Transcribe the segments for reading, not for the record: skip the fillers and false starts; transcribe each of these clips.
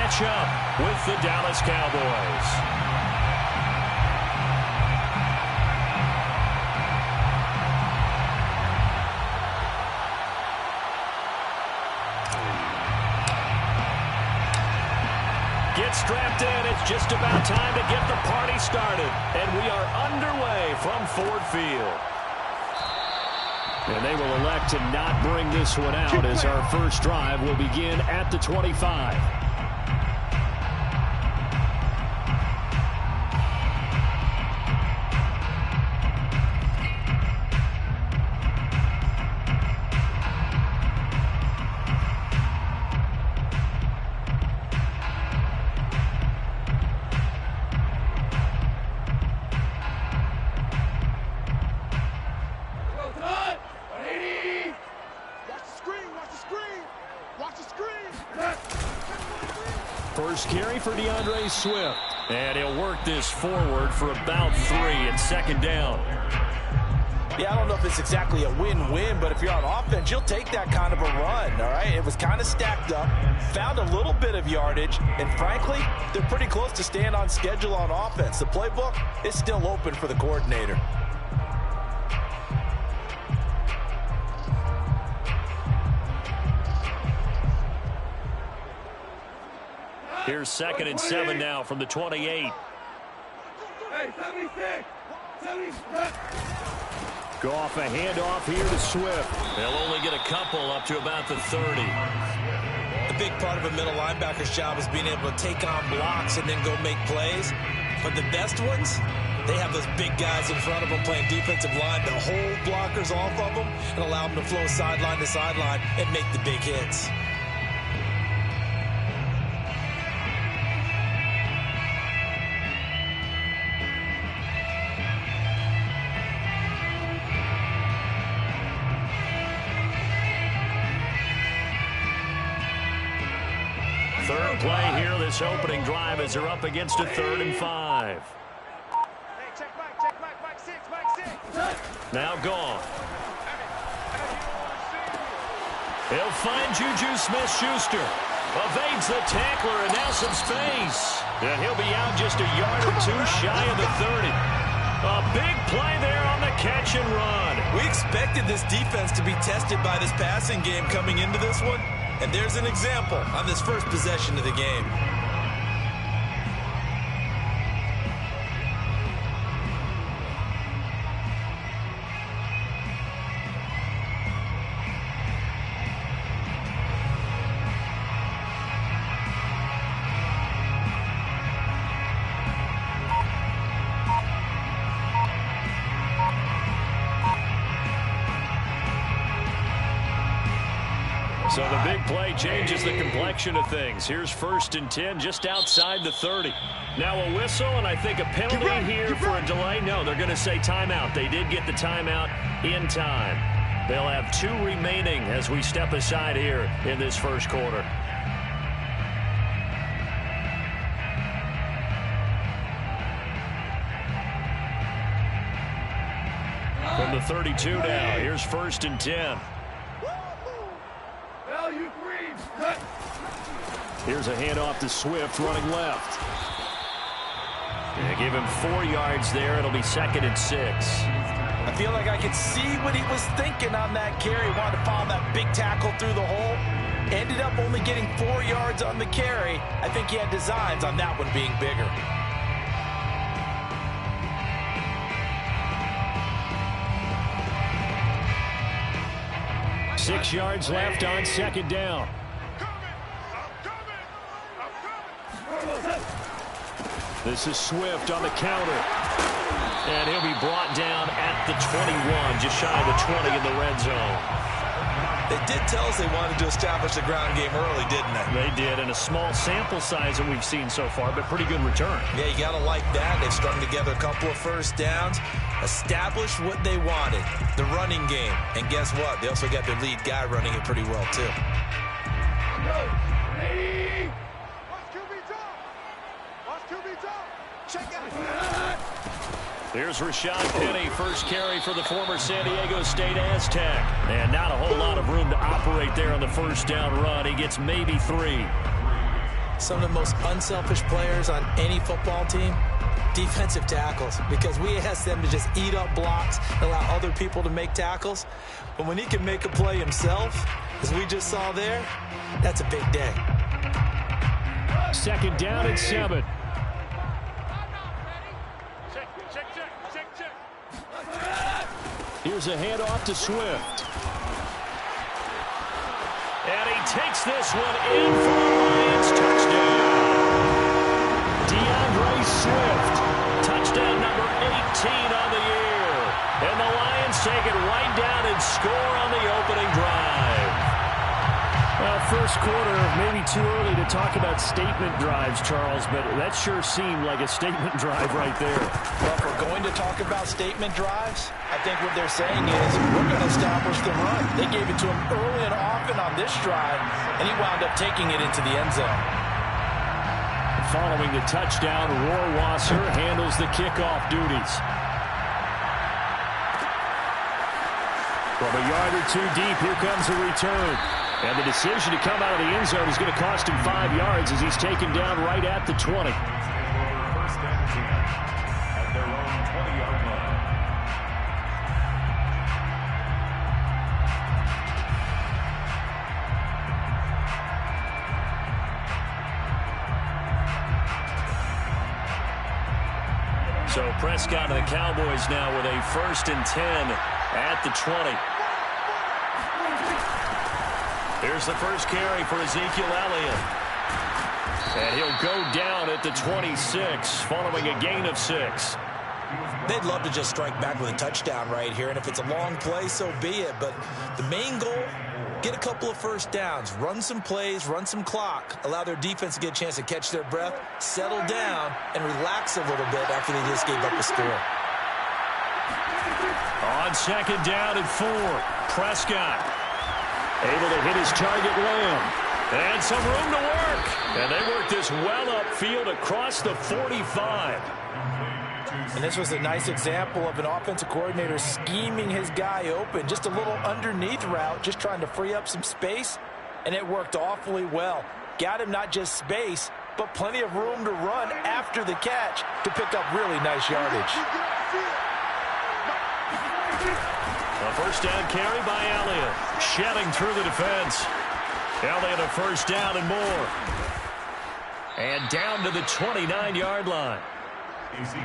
matchup with the Dallas Cowboys. Get strapped in. It's just about time to get the party started. And we are underway from Ford Field. And they will elect to not bring this one out as our first drive will begin at the 25. First carry for Swift. And he'll work this forward for about 3 and second down. Yeah, I don't know if it's exactly a win-win, but if you're on offense, you'll take that kind of a run, all right? It was kind of stacked up, found a little bit of yardage, and frankly, they're pretty close to staying on schedule on offense. The playbook is still open for the coordinator. Here's 2nd and 7 now from the 28. Hey, 76! 76! Goff a handoff here to Swift. They'll only get a couple up to about the 30. A big part of a middle linebacker's job is being able to take on blocks and then go make plays. But the best ones, they have those big guys in front of them playing defensive line to hold blockers off of them and allow them to flow sideline to sideline and make the big hits. Third play here, this opening drive as they're up against a 3rd and 5. Now gone. He'll find Juju Smith-Schuster. Evades the tackler and now some space. And he'll be out just a yard or 2 shy of the 30. A big play there on the catch and run. We expected this defense to be tested by this passing game coming into this one. And there's an example on this first possession of the game. So the big play changes the complexion of things. Here's 1st and 10 just outside the 30. Now a whistle and I think a penalty here for a delay. No, they're going to say timeout. They did get the timeout in time. They'll have 2 remaining as we step aside here in this first quarter. From the 32 now, here's 1st and 10. Here's a handoff to Swift running left. They give him 4 yards there. It'll be 2nd and 6. I feel like I could see what he was thinking on that carry. He wanted to follow that big tackle through the hole. Ended up only getting 4 yards on the carry. I think he had designs on that one being bigger. Six yards left on 2nd down. This is Swift on the counter. And he'll be brought down at the 21, just shy of the 20 in the red zone. They did tell us they wanted to establish the ground game early, didn't they? They did, and a small sample size that we've seen so far, but pretty good return. Yeah, you got to like that. They've strung together a couple of first downs, established what they wanted, the running game. And guess what? They also got their lead guy running it pretty well, too. Here's Rashad Penny, first carry for the former San Diego State Aztec. And not a whole lot of room to operate there on the first down run. He gets maybe 3. some of the most unselfish players on any football team? Defensive tackles, because we ask them to just eat up blocks and allow other people to make tackles. But when he can make a play himself, as we just saw there, that's a big day. 2nd down and 7. Here's a handoff to Swift. And he takes this one in for the Lions touchdown. DeAndre Swift, touchdown number 18 on the year. And the Lions take it right down and score on the opening drive. Well, first quarter, maybe too early to talk about statement drives, Charles, but that sure seemed like a statement drive right there. Well, if we're going to talk about statement drives, I think what they're saying is we're going to establish the run. They gave it to him early and often on this drive, and he wound up taking it into the end zone. Following the touchdown, Rohrwasser handles the kickoff duties. From a yard or two deep, here comes a return. And the decision to come out of the end zone is going to cost him 5 yards as he's taken down right at the 20. First and 10 at their own 20-yard line. So Prescott and the Cowboys now with a 1st and 10 at the 20. Here's the first carry for Ezekiel Elliott. And he'll go down at the 26, following a gain of 6. They'd love to just strike back with a touchdown right here, and if it's a long play, so be it. But the main goal, get a couple of first downs, run some plays, run some clock, allow their defense to get a chance to catch their breath, settle down, and relax a little bit after they just gave up a score. On 2nd down and 4, Prescott able to hit his target Lamb. And some room to work. And they work this well upfield across the 45. And this was a nice example of an offensive coordinator scheming his guy open. Just a little underneath route, just trying to free up some space. And it worked awfully well. Got him not just space, but plenty of room to run after the catch to pick up really nice yardage. A first down carry by Elliott. Shedding through the defense. Elliott a first down and more. And down to the 29-yard line.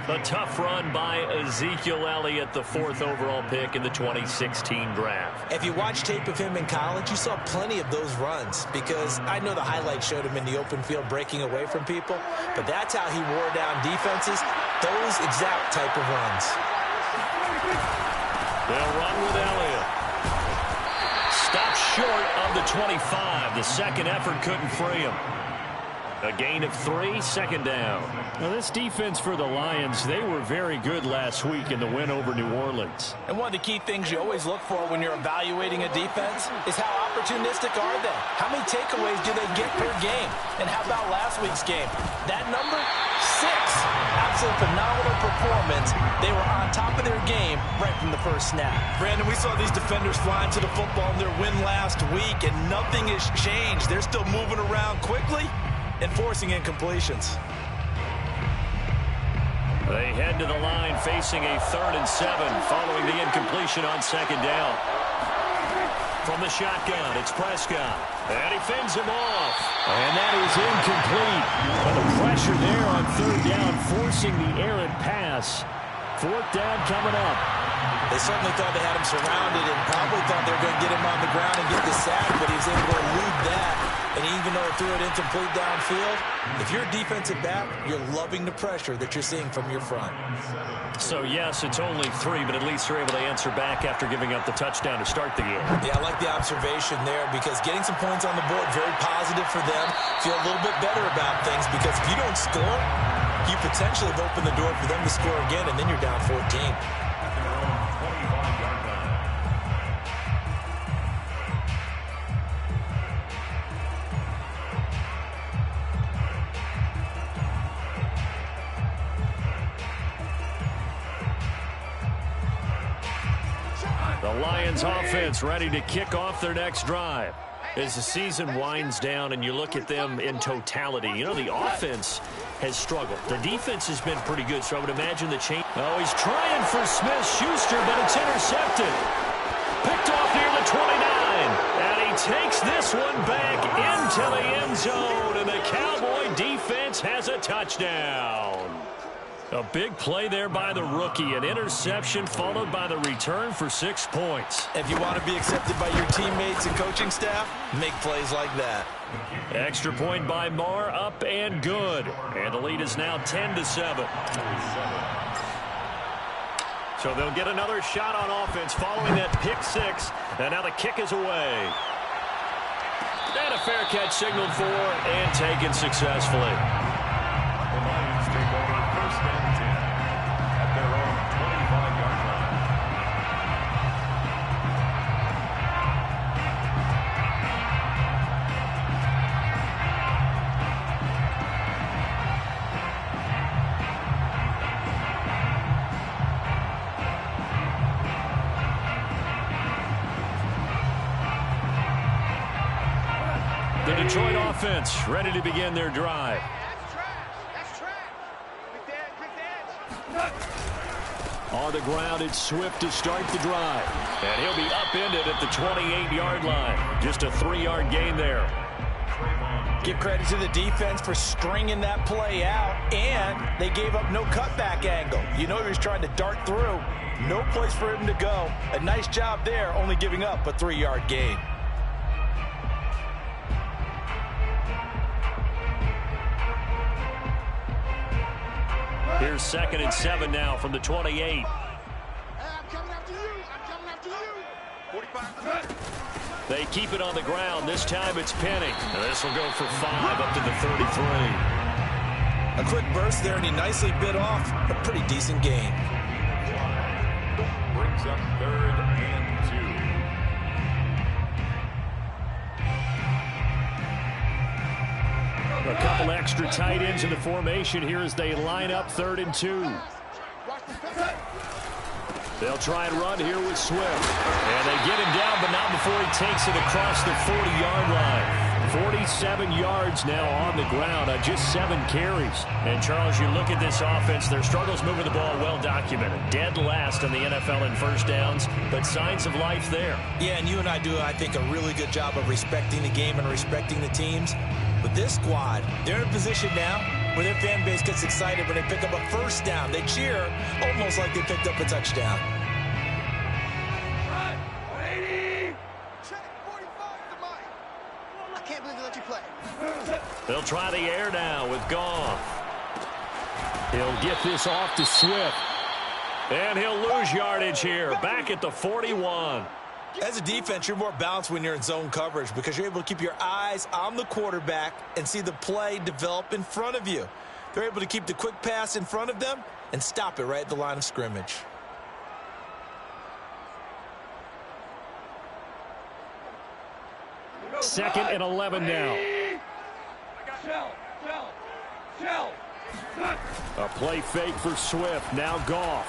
A tough run by Ezekiel Elliott, the 4th overall pick in the 2016 draft. If you watch tape of him in college, you saw plenty of those runs, because I know the highlights showed him in the open field breaking away from people, but that's how he wore down defenses, those exact type of runs. They'll run with Elliott. Stopped short of the 25. The second effort couldn't free him. A gain of 3, 2nd down. Now this defense for the Lions, they were very good last week in the win over New Orleans. And one of the key things you always look for when you're evaluating a defense is how opportunistic are they? How many takeaways do they get per game? And how about last week's game? That number, 6. Absolute phenomenal performance. They were on top of their game right from the first snap. Brandon, we saw these defenders flying to the football in their win last week, and nothing has changed. They're still moving around quickly and forcing incompletions. They head to the line facing a 3rd and 7 following the incompletion on 2nd down. From the shotgun, it's Prescott. And he fends him off. And that is incomplete. But the pressure there on 3rd down, forcing the errant pass. 4th down coming up. They certainly thought they had him surrounded and probably thought they were going to get him on the ground and get the sack, but he was able to elude that. And even though it threw it incomplete downfield, if you're a defensive back, you're loving the pressure that you're seeing from your front. So, yes, it's only 3, but at least you're able to answer back after giving up the touchdown to start the game. Yeah, I like the observation there, because getting some points on the board, very positive for them. Feel a little bit better about things, because if you don't score, you potentially have opened the door for them to score again, and then you're down 14. The Lions offense ready to kick off their next drive. As the season winds down and you look at them in totality, you know, the offense has struggled. The defense has been pretty good, so I would imagine the change. Oh, he's trying for Smith-Schuster, but it's intercepted. Picked off near the 29. And he takes this one back into the end zone, and the Cowboy defense has a touchdown. A big play there by the rookie. An interception followed by the return for 6 points. If you want to be accepted by your teammates and coaching staff, make plays like that. Extra point by Marr, up and good. And the lead is now 10-7. So they'll get another shot on offense following that pick six. And now the kick is away. And a fair catch signaled for and taken successfully. The Lions take over first and 10 at their own 25-yard line. The Detroit offense ready to begin their drive. On the ground, it's Swift to start the drive. And he'll be upended at the 28-yard line. Just a 3-yard gain there. Give credit to the defense for stringing that play out, and they gave up no cutback angle. You know he was trying to dart through. No place for him to go. A nice job there, only giving up a 3-yard gain. Here's 2nd and 7 now from the 28. Hey, I'm coming after you. I'm coming after you. 45. They keep it on the ground. This time it's Penning. This will go for 5 up to the 33. A quick burst there, and he nicely bit off a pretty decent gain. Brings up 3rd and 2. A couple extra tight ends in the formation here as they line up 3rd and 2. They'll try and run here with Swift. And they get him down, but not before he takes it across the 40-yard line. 47 yards now on the ground on just 7 carries. And, Charles, you look at this offense, their struggles moving the ball well documented. Dead last in the NFL in first downs, but signs of life there. Yeah, and you and I do, I think, a really good job of respecting the game and respecting the teams. But this squad, they're in a position now where their fan base gets excited when they pick up a first down. They cheer almost like they picked up a touchdown. I can't believe they let you play. They'll try the air now with Goff. He'll get this off to Swift. And he'll lose yardage here, back at the 41. As a defense, you're more balanced when you're in zone coverage because you're able to keep your eyes on the quarterback and see the play develop in front of you. They're able to keep the quick pass in front of them and stop it right at the line of scrimmage. Second and 11 now. A play fake for Swift. Now Goff.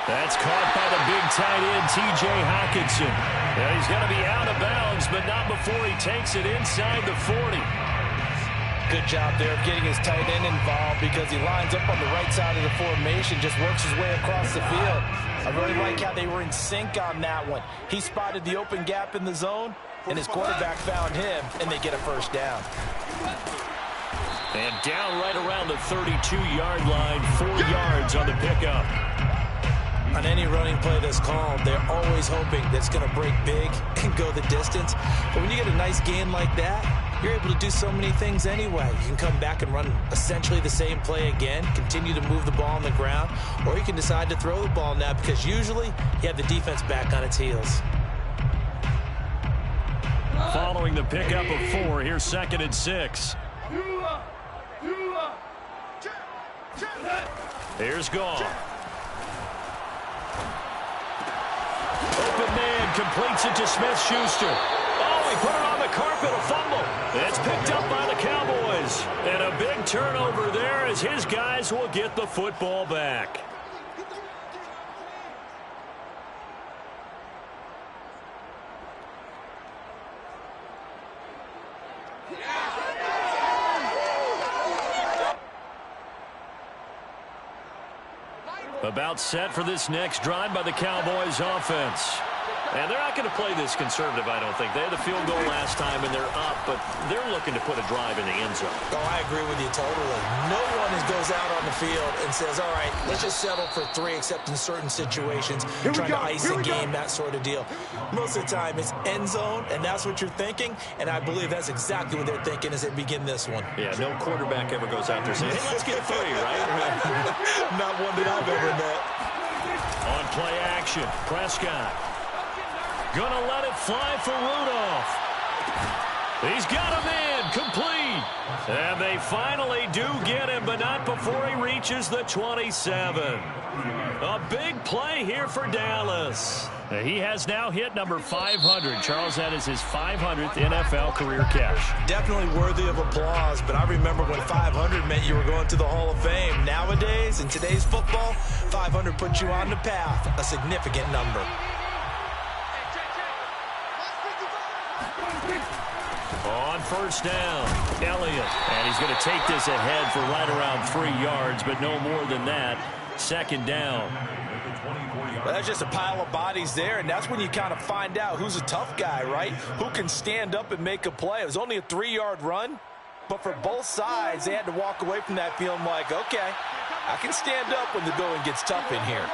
That's caught by the big tight end, T.J. Hockenson. And he's going to be out of bounds, but not before he takes it inside the 40. Good job there of getting his tight end involved because he lines up on the right side of the formation, just works his way across the field. I really like how they were in sync on that one. He spotted the open gap in the zone, and his quarterback found him, and they get a first down. And down right around the 32-yard line, 4 yards on the pickup. On any running play that's called, they're always hoping that it's going to break big and go the distance. But when you get a nice gain like that, you're able to do so many things anyway. You can come back and run essentially the same play again, continue to move the ball on the ground, or you can decide to throw the ball now because usually you have the defense back on its heels. Following the pickup of 4, here's 2nd and 6. Here's Goff. Open man completes it to Smith-Schuster. Oh, he put it on the carpet, a fumble. It's picked up by the Cowboys. And a big turnover there as his guys will get the football back. About set for this next drive by the Cowboys offense. And they're not going to play this conservative, I don't think. They had the field goal last time, and they're up, but they're looking to put a drive in the end zone. Oh, I agree with you totally. No one goes out on the field and says, all right, let's just settle for 3, except in certain situations, trying to ice a game, that sort of deal. Most of the time, it's end zone, and that's what you're thinking, and I believe that's exactly what they're thinking as they begin this one. Yeah, no quarterback ever goes out there saying, hey, let's get 3, right? Not one that I've ever met. On play action, Prescott. Gonna let it fly for Rudolph. He's got him in, complete. And they finally do get him, but not before he reaches the 27. A big play here for Dallas. He has now hit number 500. Charles, that is his 500th NFL career catch. Definitely worthy of applause, but I remember when 500 meant you were going to the Hall of Fame. Nowadays, in today's football, 500 puts you on the path, a significant number. On first down, Elliott. And he's going to take this ahead for right around 3 yards, but no more than that. Second down. Well, that's just a pile of bodies there, and that's when you kind of find out who's a tough guy, right? Who can stand up and make a play. It was only a 3-yard run, but for both sides, they had to walk away from that feeling like, okay, I can stand up when the going gets tough in here.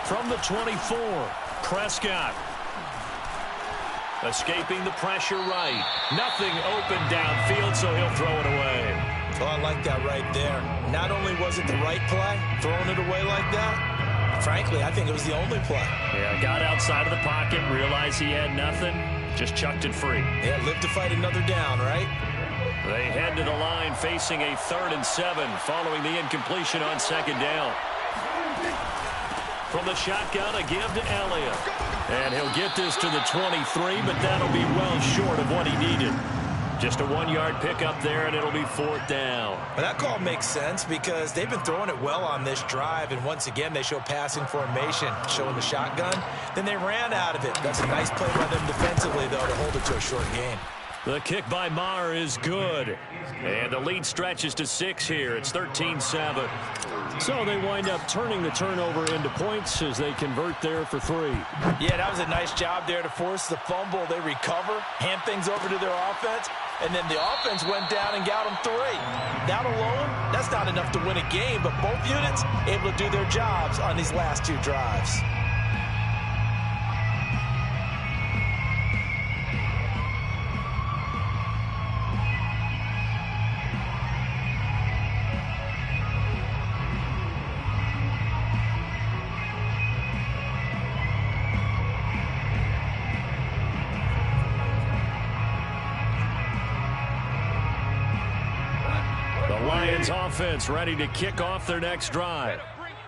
From the 24, Prescott. Escaping the pressure right. Nothing open downfield, so he'll throw it away. Oh, I like that right there. Not only was it the right play, throwing it away like that, frankly, I think it was the only play. Yeah, got outside of the pocket, realized he had nothing, just chucked it free. Yeah, live to fight another down, right? They head to the line facing a 3rd and 7 following the incompletion on second down. From the shotgun, a give to Elliott. And he'll get this to the 23, but that'll be well short of what he needed. Just a 1-yard pickup there, and it'll be 4th down. Well, that call makes sense because they've been throwing it well on this drive, and once again, they show passing formation, showing the shotgun. Then they ran out of it. That's a nice play by them defensively, though, to hold it to a short gain. The kick by Maher is good. And the lead stretches to 6 here. It's 13-7. So they wind up turning the turnover into points as they convert there for 3. Yeah, that was a nice job there to force the fumble. They recover, hand things over to their offense, and then the offense went down and got them 3. That alone, that's not enough to win a game, but both units able to do their jobs on these last 2 drives. Offense ready to kick off their next drive.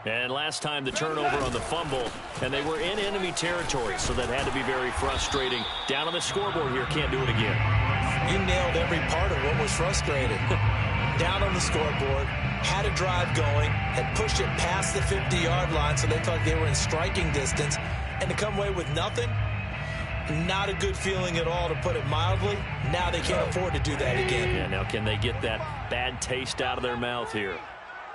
And last time the turnover on the fumble, and they were in enemy territory, so that had to be very frustrating. Down on the scoreboard here, can't do it again. You nailed every part of what was frustrating. Down on the scoreboard, had a drive going, had pushed it past the 50-yard line, so they thought they were in striking distance, and to come away with nothing, not a good feeling at all, to put it mildly. Now they can't afford to do that again. Yeah, now can they get that bad taste out of their mouth here?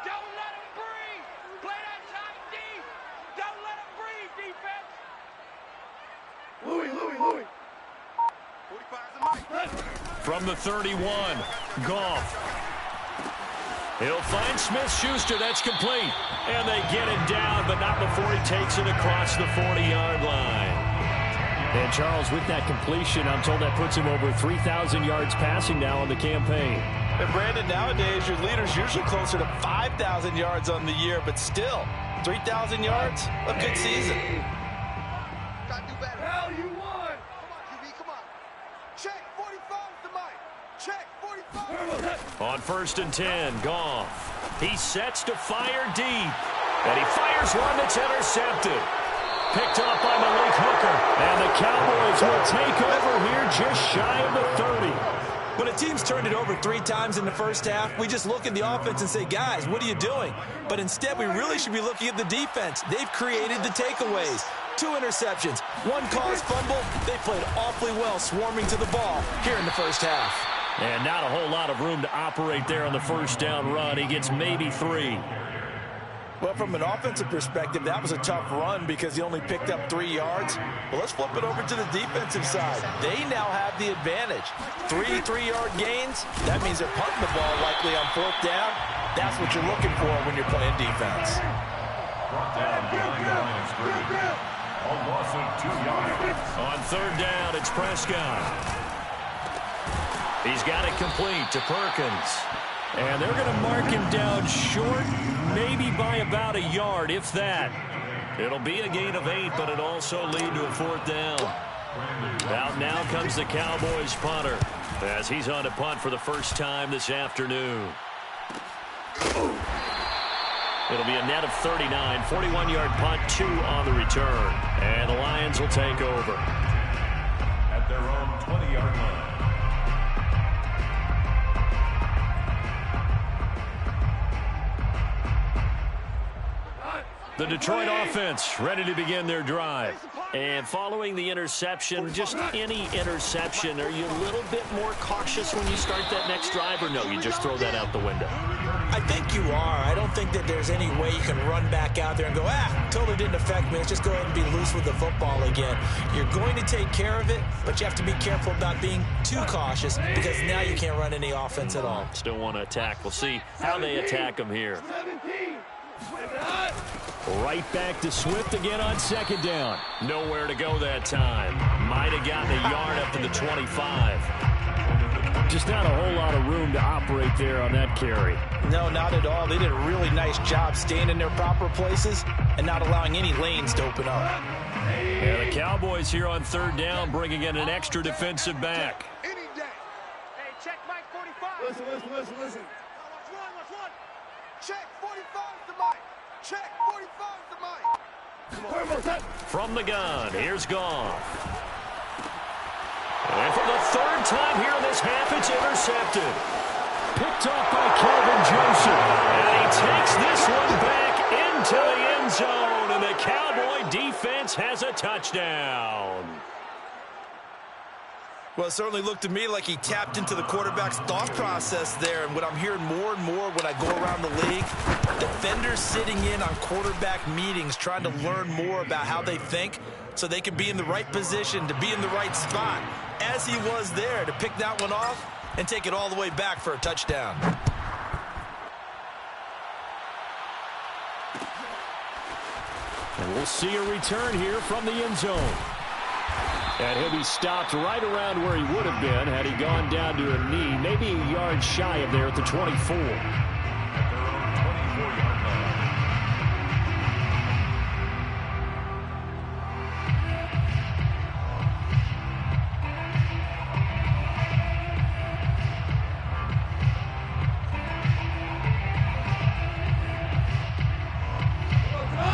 Don't let him breathe. Play that tight D. Don't let him breathe, defense. Louis. 45's the mic. From the 31, Goff. He'll find Smith-Schuster. That's complete. And they get it down, but not before he takes it across the 40-yard line. And, Charles, with that completion, I'm told that puts him over 3,000 yards passing now on the campaign. And, Brandon, nowadays your leader's usually closer to 5,000 yards on the year, but still, 3,000 yards, a good season. Gotta do better. Hell, you won. Come on, QB, come on. Check 45's the mic. Check 45. On 1st and 10, Goff. He sets to fire deep. And he fires one that's intercepted. Picked up by Malik Hooker. And the Cowboys will take over here just shy of the 30. When a team's turned it over 3 times in the first half, we just look at the offense and say, guys, what are you doing? But instead, we really should be looking at the defense. They've created the takeaways. 2 interceptions, 1 caused fumble. They played awfully well swarming to the ball here in the first half. And not a whole lot of room to operate there on the first down run. He gets maybe 3. Well, from an offensive perspective, that was a tough run because he only picked up 3 yards. Well, let's flip it over to the defensive side. They now have the advantage. 3 3-yard gains. That means they're punting the ball likely on 4th down. That's what you're looking for when you're playing defense. Brought down behind the line of scrimmage. A loss of 2 yards. On 3rd down, it's Prescott. He's got it complete to Perkins. And they're going to mark him down short, maybe by about a yard, if that. It'll be a gain of 8, but it'll also lead to a 4th down. Out now comes the Cowboys punter as he's on to punt for the first time this afternoon. It'll be a net of 39, 41-yard punt, 2 on the return. And the Lions will take over. At their own 20-yard line. The Detroit offense ready to begin their drive. And following the interception, just any interception, are you a little bit more cautious when you start that next drive, or no, you just throw that out the window? I think you are. I don't think that there's any way you can run back out there and go, totally didn't affect me. Let's just go ahead and be loose with the football again. You're going to take care of it, but you have to be careful about being too cautious because now you can't run any offense at all. Still want to attack. We'll see how they attack them here. Right back to Swift again on 2nd down. Nowhere to go that time. Might have gotten a yard up to the 25. Just not a whole lot of room to operate there on that carry. No, not at all. They did a really nice job staying in their proper places and not allowing any lanes to open up. Yeah, the Cowboys here on 3rd down bringing in an extra defensive back. Any day. Hey, check Mike 45. Listen. Watch one. Check 45 to Mike. Check 45 to Mike. From the gun, here's Goff. And for the 3rd time here in this half, it's intercepted. Picked off by Calvin Joseph. And he takes this one back into the end zone. And the Cowboy defense has a touchdown. Well, it certainly looked to me like he tapped into the quarterback's thought process there. And what I'm hearing more and more when I go around the league, defenders sitting in on quarterback meetings trying to learn more about how they think so they can be in the right position, to be in the right spot, as he was there, to pick that one off and take it all the way back for a touchdown. And we'll see a return here from the end zone. And he'll be stopped right around where he would have been had he gone down to a knee, maybe a yard shy of there at the 24.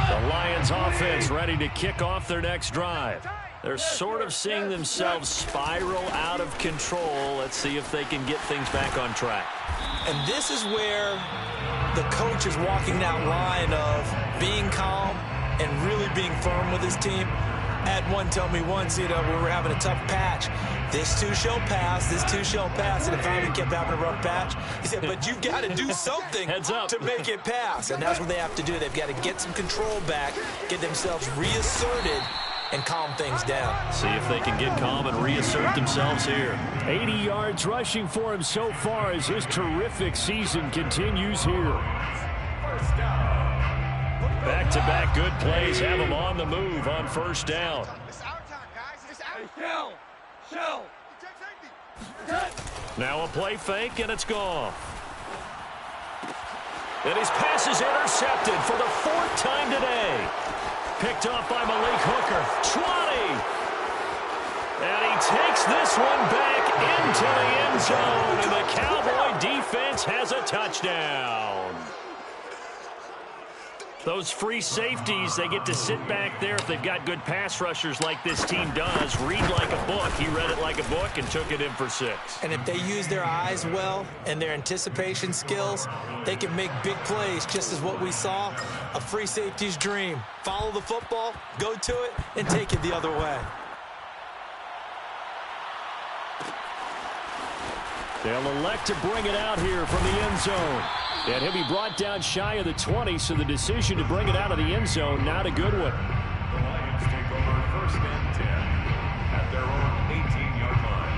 The Lions offense ready to kick off their next drive. They're sort of seeing themselves spiral out of control. Let's see if they can get things back on track. And this is where the coach is walking that line of being calm and really being firm with his team. I had one tell me once, when we were having a tough patch, this too shall pass, this too shall pass. And if I kept having a rough patch, he said, but you've got to do something to make it pass. And that's what they have to do. They've got to get some control back, get themselves reasserted, and calm things down. See if they can get calm and reassert themselves here. 80 yards rushing for him so far as his terrific season continues here. Back-to-back good plays have him on the move on 1st down. It's our time, guys. It's our Shell. Now a play fake, and it's gone. And his pass is intercepted for the 4th time today. Picked off by Malik Hooker. 20. And he takes this one back into the end zone. And the Cowboy defense has a touchdown. Those free safeties, they get to sit back there if they've got good pass rushers like this team does. Read like a book. He read it like a book and took it in for 6. And if they use their eyes well and their anticipation skills, they can make big plays, just as what we saw, a free safety's dream. Follow the football, go to it, and take it the other way. They'll elect to bring it out here from the end zone. And he'll be brought down shy of the 20, so the decision to bring it out of the end zone, not a good one. The Lions take over first and 10 at their own 18-yard line.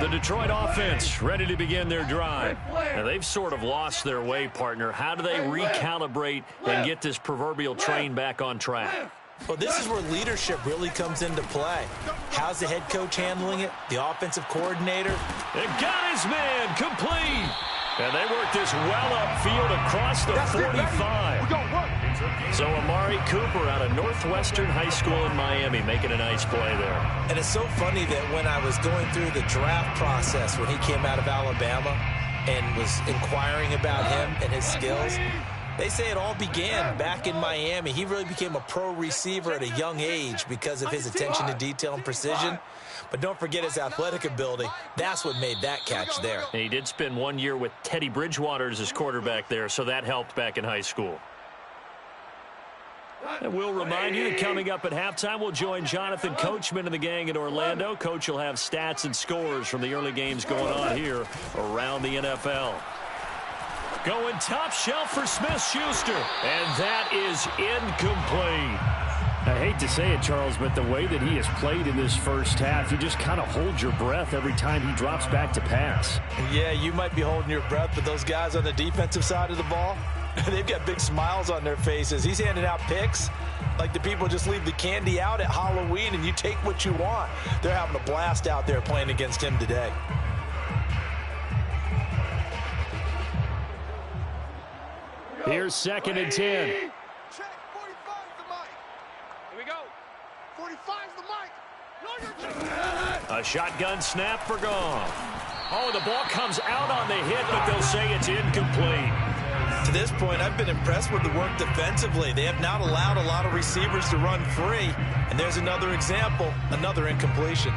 The Detroit offense ready to begin their drive. Now, they've sort of lost their way, partner. How do they recalibrate and get this proverbial train back on track? Well, this is where leadership really comes into play. How's the head coach handling it? The offensive coordinator? They got his man complete. And they work this well upfield across the 45. So Amari Cooper out of Northwestern High School in Miami making a nice play there. And it's so funny that when I was going through the draft process when he came out of Alabama and was inquiring about him and his skills, they say it all began back in Miami. He really became a pro receiver at a young age because of his attention to detail and precision. But don't forget his athletic ability. That's what made that catch there. And he did spend 1 year with Teddy Bridgewater as his quarterback there, so that helped back in high school. And we'll remind you that coming up at halftime, we'll join Jonathan Coachman and the gang in Orlando. Coach will have stats and scores from the early games going on here around the NFL. Going top shelf for Smith-Schuster. And that is incomplete. I hate to say it, Charles, but the way that he has played in this first half, you just kind of hold your breath every time he drops back to pass. Yeah, you might be holding your breath, but those guys on the defensive side of the ball, they've got big smiles on their faces. He's handing out picks like the people just leave the candy out at Halloween and you take what you want. They're having a blast out there playing against him today. Here's 2nd and 10. Check, 45's the mic. Here we go. 45's the mic. A shotgun snap for Goff. Oh, the ball comes out on the hit, but they'll say it's incomplete. To this point, I've been impressed with the work defensively. They have not allowed a lot of receivers to run free. And there's another example, another incompletion.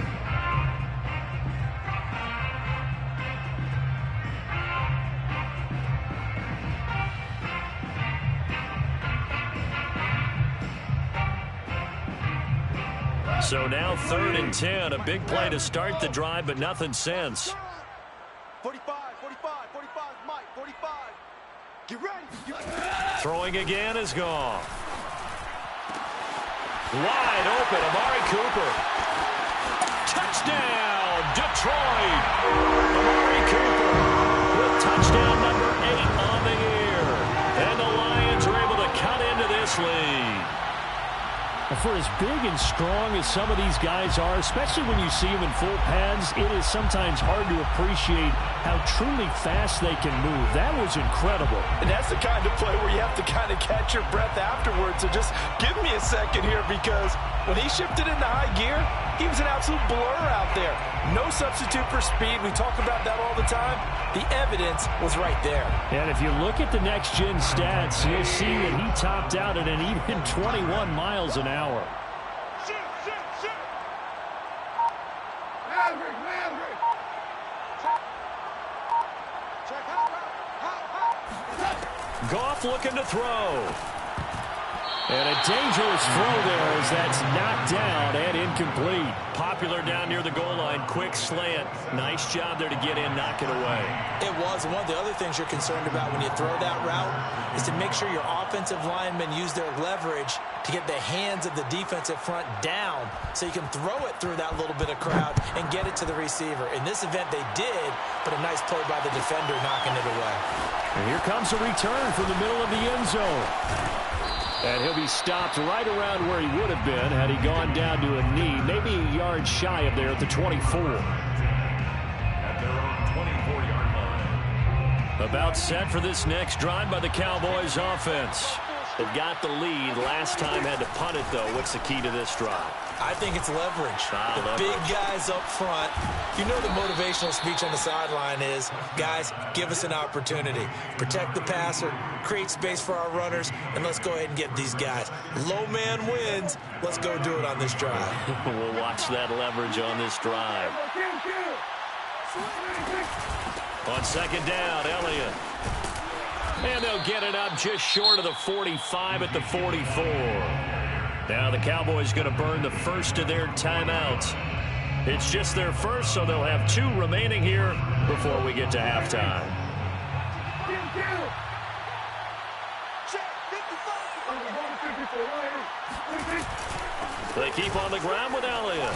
So now 3rd and 10, a big play to start the drive, but nothing since. 45, Mike, 45. Get ready. Throwing again is gone. Wide open, Amari Cooper. Touchdown, Detroit. Amari Cooper with touchdown number 8 on the year. And the Lions are able to cut into this lead. For as big and strong as some of these guys are, especially when you see them in full pads, it is sometimes hard to appreciate how truly fast they can move. That was incredible. And that's the kind of play where you have to kind of catch your breath afterwards. So just give me a second here, because when he shifted into high gear, he was an absolute blur out there. No substitute for speed. We talk about that all the time. The evidence was right there. And if you look at the next-gen stats, you'll see that he topped out at an even 21 miles an hour. Shoot. Landry. Check out. Goff looking to throw. And a dangerous throw there as that's knocked down and incomplete. Popular down near the goal line. Quick slant. Nice job there to get in, knock it away. It was. And one of the other things you're concerned about when you throw that route is to make sure your offensive linemen use their leverage to get the hands of the defensive front down so you can throw it through that little bit of crowd and get it to the receiver. In this event, they did, but a nice play by the defender knocking it away. And here comes a return from the middle of the end zone. And he'll be stopped right around where he would have been had he gone down to a knee, maybe a yard shy of there at the 24. At their own 24-yard line. About set for this next drive by the Cowboys offense. They've got the lead. Last time had to punt it, though. What's the key to this drive? I think it's leverage. The big guys up front. You know the motivational speech on the sideline is, guys, give us an opportunity. Protect the passer, create space for our runners, and let's go ahead and get these guys. Low man wins. Let's go do it on this drive. We'll watch that leverage on this drive. On 2nd down, Elliott. And they'll get it up just short of the 45 at the 44. Now the Cowboys going to burn the first of their timeouts. It's just their first, so they'll have 2 remaining here before we get to halftime. They keep on the ground with Elliott.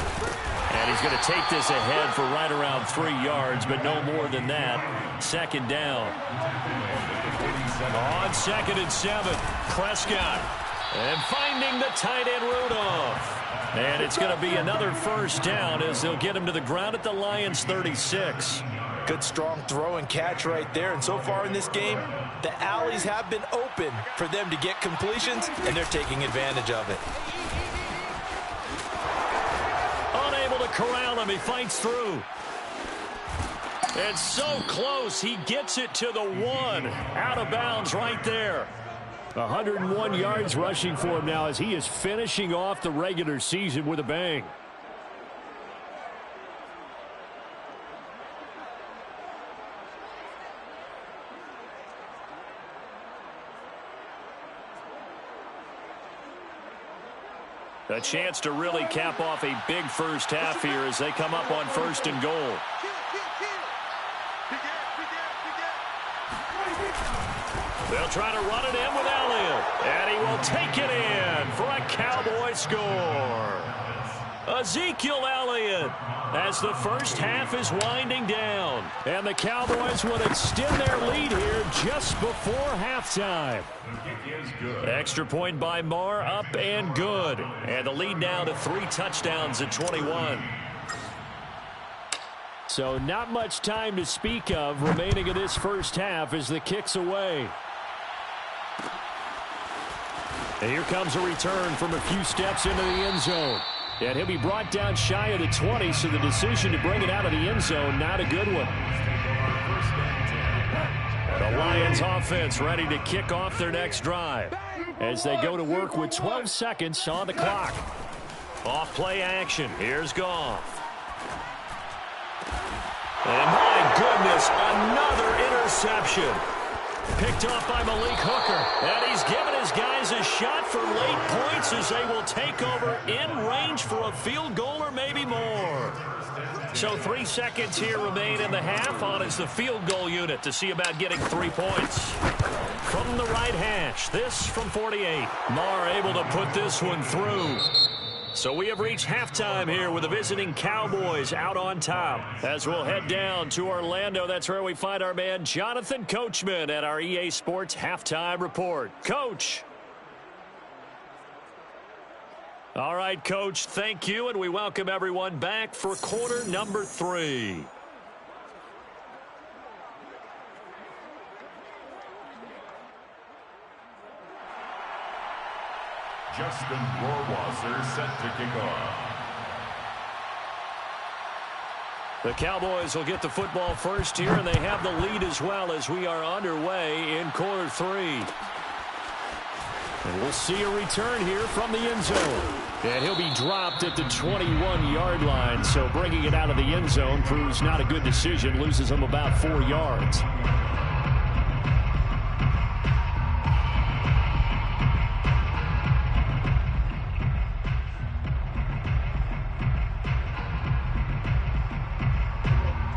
And he's going to take this ahead for right around 3 yards, but no more than that. Second down. On 2nd and 7, Prescott. And finding the tight end, Rudolph. And it's going to be another first down as they'll get him to the ground at the Lions' 36. Good strong throw and catch right there. And so far in this game, the alleys have been open for them to get completions, and they're taking advantage of it. Unable to corral him. He fights through. It's so close. He gets it to the 1. Out of bounds right there. 101 yards rushing for him now as he is finishing off the regular season with a bang. A chance to really cap off a big first half here as they come up on 1st and goal. They'll try to run it in with Elliott, and he will take it in for a Cowboy score. Ezekiel Elliott as the first half is winding down, and the Cowboys would extend their lead here just before halftime. Extra point by Marr, up and good, and the lead now to 3 touchdowns at 21. So not much time to speak of remaining in this first half as the kick's away. And here comes a return from a few steps into the end zone. And he'll be brought down shy of the 20, so the decision to bring it out of the end zone, not a good one. The Lions offense ready to kick off their next drive as they go to work with 12 seconds on the clock. Off play action. Here's Goff. And my goodness, another interception. Picked off by Malik Hooker. And he's given his guys a shot for late points as they will take over in range for a field goal or maybe more. So 3 seconds here remain in the half on as the field goal unit to see about getting 3 points. From the right hash, this from 48. Marr able to put this one through. So we have reached halftime here with the visiting Cowboys out on top. As we'll head down to Orlando, that's where we find our man Jonathan Coachman at our EA Sports Halftime Report. Coach. All right, Coach, thank you, and we welcome everyone back for quarter number 3. Justin Rohrwasser set to kick off. The Cowboys will get the football first here, and they have the lead as well as we are underway in quarter 3. And we'll see a return here from the end zone. And he'll be dropped at the 21-yard line, so bringing it out of the end zone proves not a good decision, loses him about 4 yards.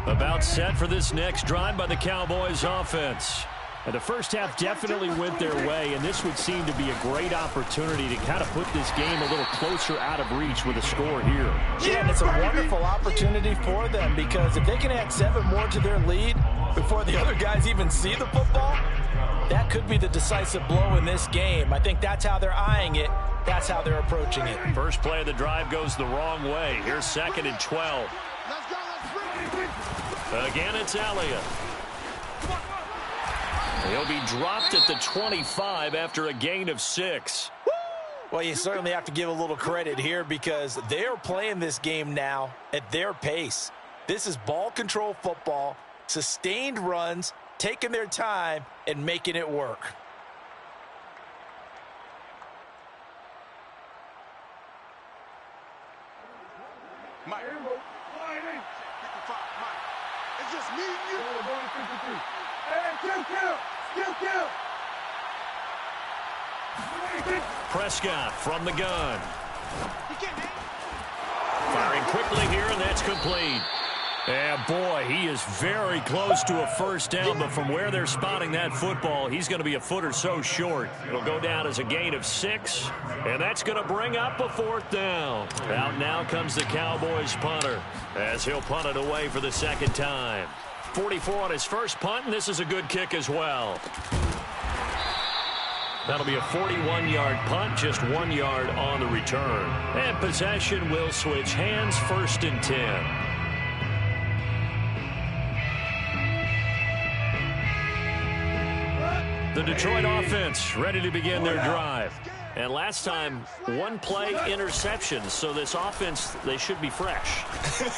About set for this next drive by the Cowboys offense. And the first half definitely went their way, and this would seem to be a great opportunity to kind of put this game a little closer out of reach with a score here. Yeah, and it's a wonderful opportunity for them because if they can add 7 more to their lead before the other guys even see the football, that could be the decisive blow in this game. I think that's how they're eyeing it. That's how they're approaching it. First play of the drive goes the wrong way. Here's 2nd and 12. Again, it's Elliott. He'll be dropped at the 25 after a gain of 6. Well, you certainly have to give a little credit here because they're playing this game now at their pace. This is ball control football, sustained runs, taking their time, and making it work. Mike. 55, Mike. It's just me and you. Hey, kill. Prescott from the gun. Firing quickly here, and that's complete. And boy, he is very close to a first down, but from where they're spotting that football, he's going to be a foot or so short. It'll go down as a gain of 6, and that's going to bring up a 4th down. Out now comes the Cowboys punter, as he'll punt it away for the 2nd time. 44 on his first punt, and this is a good kick as well. That'll be a 41-yard punt, just 1 yard on the return. And possession will switch hands, 1st and 10. The Detroit offense ready to begin their drive. And last time, 1 play interception. So this offense, they should be fresh.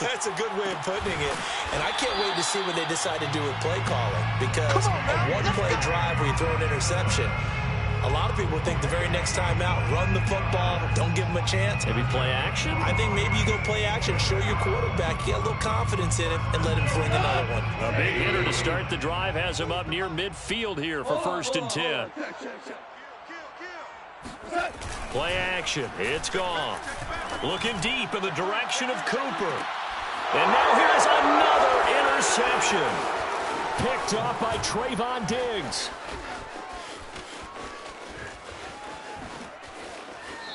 That's a good way of putting it. And I can't wait to see what they decide to do with play calling. Because a 1-play drive where you throw an interception, a lot of people think the very next time out, run the football, don't give them a chance. Maybe play action? I think maybe you go play action, show your quarterback, get a little confidence in him, and let him fling another one. A big hitter to start the drive has him up near midfield here for 1st and 10. Play action. It's gone. Looking deep in the direction of Cooper. And now here's another interception. Picked up by Trayvon Diggs.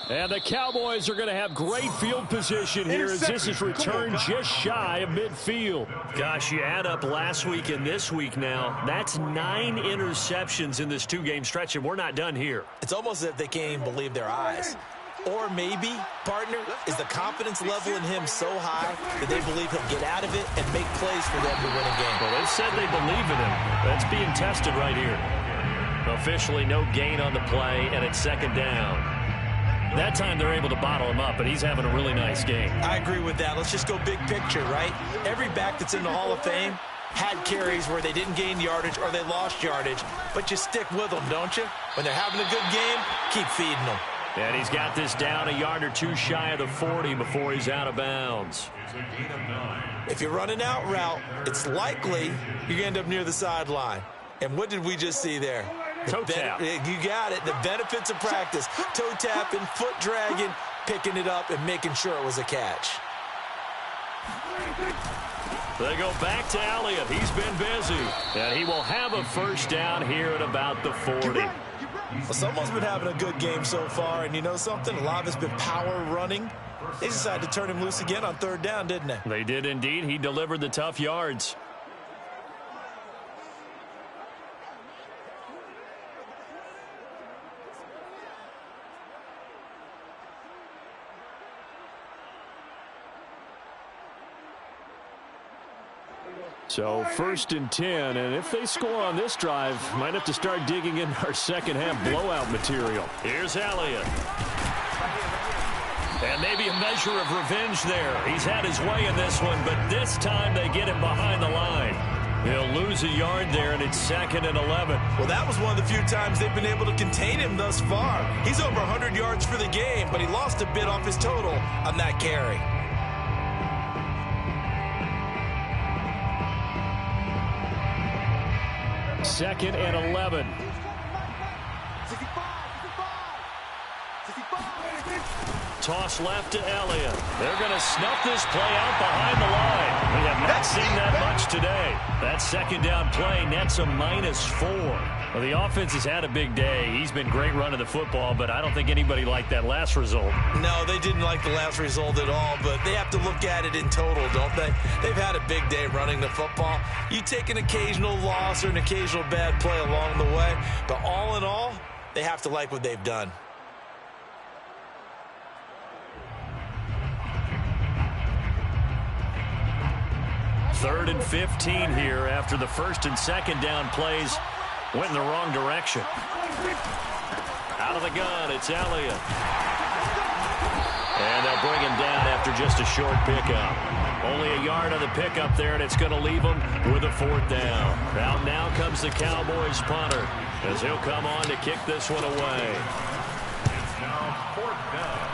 And the Cowboys are going to have great field position here as this is returned just shy of midfield. Gosh, you add up last week and this week now, that's 9 interceptions in this 2-game stretch, and we're not done here. It's almost as if they can't even believe their eyes. Or maybe, partner, is the confidence level in him so high that they believe he'll get out of it and make plays for them to win a game. Well, they said they believe in him. That's being tested right here. Officially no gain on the play, and it's 2nd down. That time they're able to bottle him up, but he's having a really nice game. I agree with that. Let's just go big picture, right? Every back that's in the Hall of Fame had carries where they didn't gain yardage or they lost yardage, but you stick with them, don't you? When they're having a good game, keep feeding them. And he's got this down a yard or 2 shy of the 40 before he's out of bounds. If you're running out route, it's likely you're going to end up near the sideline. And what did we just see there? Toe tap. You got it. The benefits of practice. Toe tapping, foot dragging, picking it up, and making sure it was a catch. They go back to Elliott. He's been busy. And he will have a 1st down here at about the 40. Well, someone's been having a good game so far, and you know something? A lot of it's been power running. They decided to turn him loose again on 3rd down, didn't they? They did indeed. He delivered the tough yards. So 1st and 10, and if they score on this drive, might have to start digging in our second half blowout material. Here's Elliott. And maybe a measure of revenge there. He's had his way in this one, but this time they get him behind the line. He'll lose a yard there, and it's 2nd and 11. Well, that was one of the few times they've been able to contain him thus far. He's over 100 yards for the game, but he lost a bit off his total on that carry. Second and 11. Toss left to Elliott. They're going to snuff this play out behind the line. We have not seen that much today. That 2nd down play nets a -4. Well, the offense has had a big day. He's been great running the football, but I don't think anybody liked that last result. No, they didn't like the last result at all, but they have to look at it in total, don't they? They've had a big day running the football. You take an occasional loss or an occasional bad play along the way, but all in all, they have to like what they've done. Third and 15 here after the 1st and 2nd down plays went in the wrong direction. Out of the gun, it's Elliott. And they'll bring him down after just a short pickup. Only a yard on the pickup there, and it's going to leave him with a 4th down. Out now comes the Cowboys punter as he'll come on to kick this one away. It's now 4th down.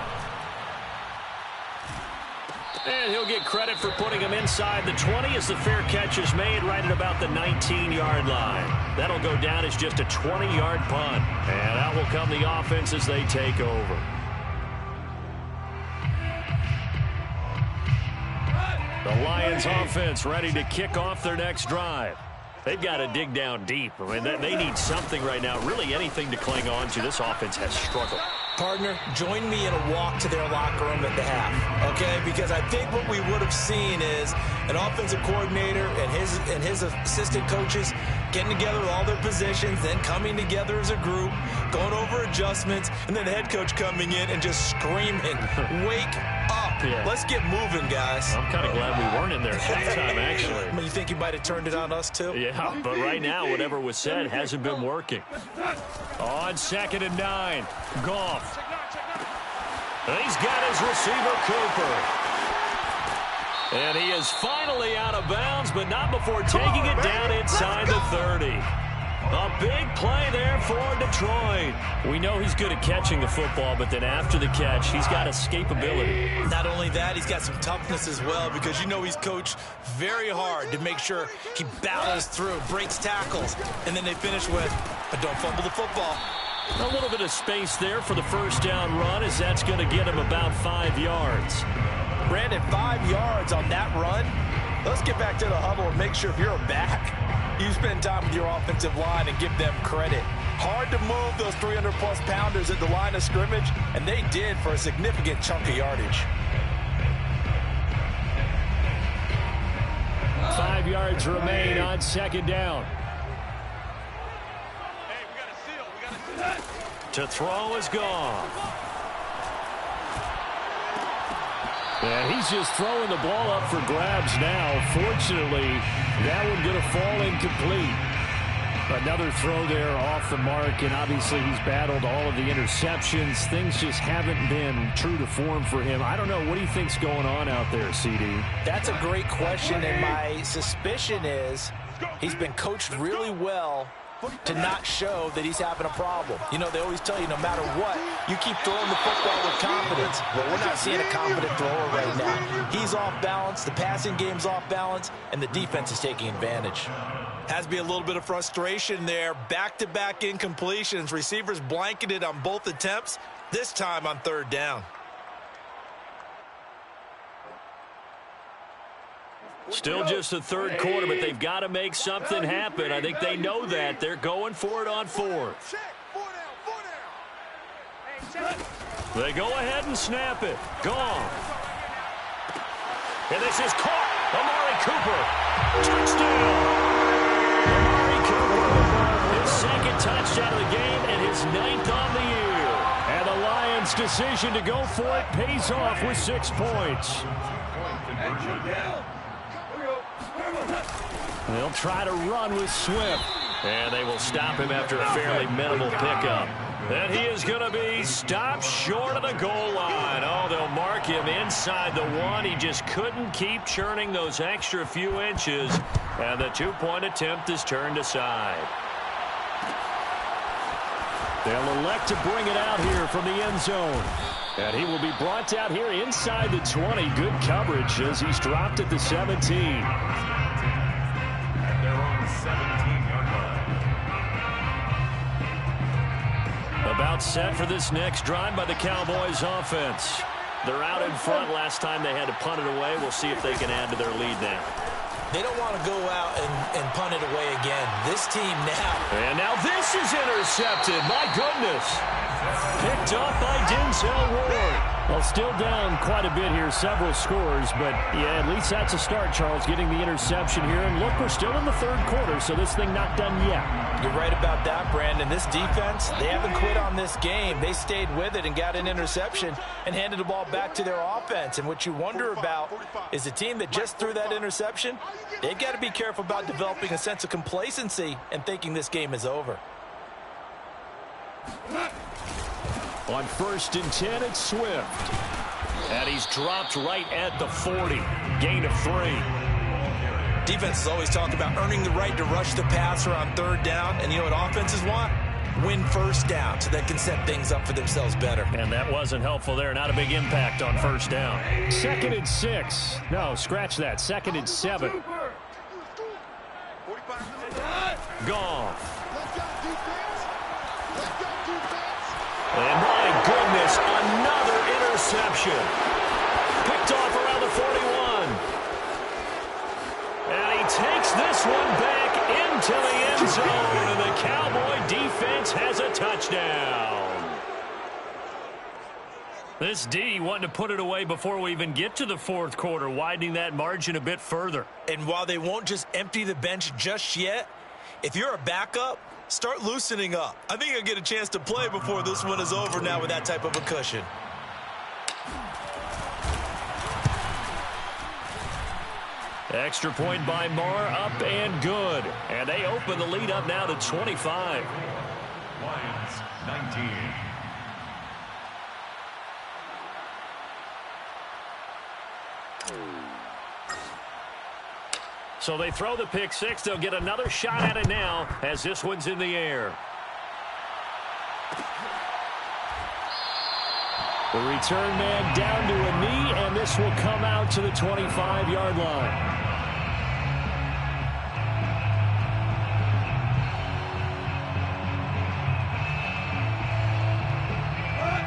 And he'll get credit for putting him inside the 20 as the fair catch is made right at about the 19-yard line. That'll go down as just a 20-yard punt. And out will come the offense as they take over. The Lions offense ready to kick off their next drive. They've got to dig down deep. I mean, they need something right now, really anything to cling on to. This offense has struggled. Partner, join me in a walk to their locker room at the half, okay? Because I think what we would have seen is an offensive coordinator and his assistant coaches getting together with all their positions, then coming together as a group, going over adjustments, and then the head coach coming in and just screaming, "Wake up. Yeah. Let's get moving, guys." I'm kind of glad we weren't in there at that time, actually. I mean, you think you might have turned it on us, too? Yeah, but right now, whatever was said hasn't been working. On 2nd and 9, Goff. He's got his receiver, Cooper. And he is finally out of bounds, but not before taking it down inside the 30. A big play there for Detroit. We know he's good at catching the football, but then after the catch, he's got escapability. Not only that, he's got some toughness as well, because you know he's coached very hard to make sure he battles through, breaks tackles, and then they finish with, "But don't fumble the football." A little bit of space there for the first down run, as that's going to get him about 5 yards. Brandon, 5 yards on that run. Let's get back to the huddle and make sure if you're a back, you spend time with your offensive line and give them credit. Hard to move those 300-plus pounders at the line of scrimmage, and they did for a significant chunk of yardage. 5 yards remain on 2nd down. To throw is gone. And he's just throwing the ball up for grabs now. Fortunately, that one going to fall incomplete. Another throw there off the mark, and obviously he's battled all of the interceptions. Things just haven't been true to form for him. I don't know. What do you think's going on out there, CD? That's a great question, and my suspicion is he's been coached really well to not show that he's having a problem. You know, they always tell you no matter what, you keep throwing the football with confidence. But we're not seeing a confident thrower right now. He's off balance, the passing game's off balance, and the defense is taking advantage. Has to be a little bit of frustration there. Back-to-back incompletions. Receivers blanketed on both attempts, this time on 3rd down. Still just the 3rd quarter, but they've got to make something happen. I think they know that. They're going for it on 4th. They go ahead and snap it. Gone. And this is caught. Amari Cooper. Touchdown. Amari Cooper. His 2nd touchdown of the game and his 9th on the year. And the Lions' decision to go for it pays off with 6 points. They'll try to run with Swift. And they will stop him after a fairly minimal pickup. And he is going to be stopped short of the goal line. Oh, they'll mark him inside the 1. He just couldn't keep churning those extra few inches. And the 2-point attempt is turned aside. They'll elect to bring it out here from the end zone. And he will be brought out here inside the 20. Good coverage as he's dropped at the 17. About set for this next drive by the Cowboys offense. They're out in front. Last time they had to punt it away. We'll see if they can add to their lead now. They don't want to go out and punt it away again. This team now. And now this is intercepted. My goodness. Picked up by Denzel Ward. Well, still down quite a bit here, several scores, but yeah, at least that's a start, Charles, getting the interception here. And look, we're still in the 3rd quarter, so this thing not done yet. You're right about that, Brandon. This defense, they haven't quit on this game. They stayed with it and got an interception and handed the ball back to their offense. And what you wonder about is the team that just threw that interception, they've got to be careful about developing a sense of complacency and thinking this game is over. On 1st and 10, it's Swift. And he's dropped right at the 40. Gain of 3. Defenses always talk about earning the right to rush the passer on 3rd down. And you know what offenses want? win first down so they can set things up for themselves better. And that wasn't helpful there. Not a big impact on first down. 2nd and 6. No, scratch that. 2nd and 7. Goff. And my goodness, another interception. Picked off around the 41. And he takes this one back into the end zone. And the Cowboy defense has a touchdown. This D wanting to put it away before we even get to the 4th quarter, widening that margin a bit further. And while they won't just empty the bench just yet, if you're a backup, start loosening up. I think you'll get a chance to play before this one is over now with that type of a cushion. Extra point by Moore, up and good. And they open the lead up now to 25. Lions 19. So they throw the pick 6. They'll get another shot at it now as this one's in the air. The return man down to a knee, and this will come out to the 25-yard line.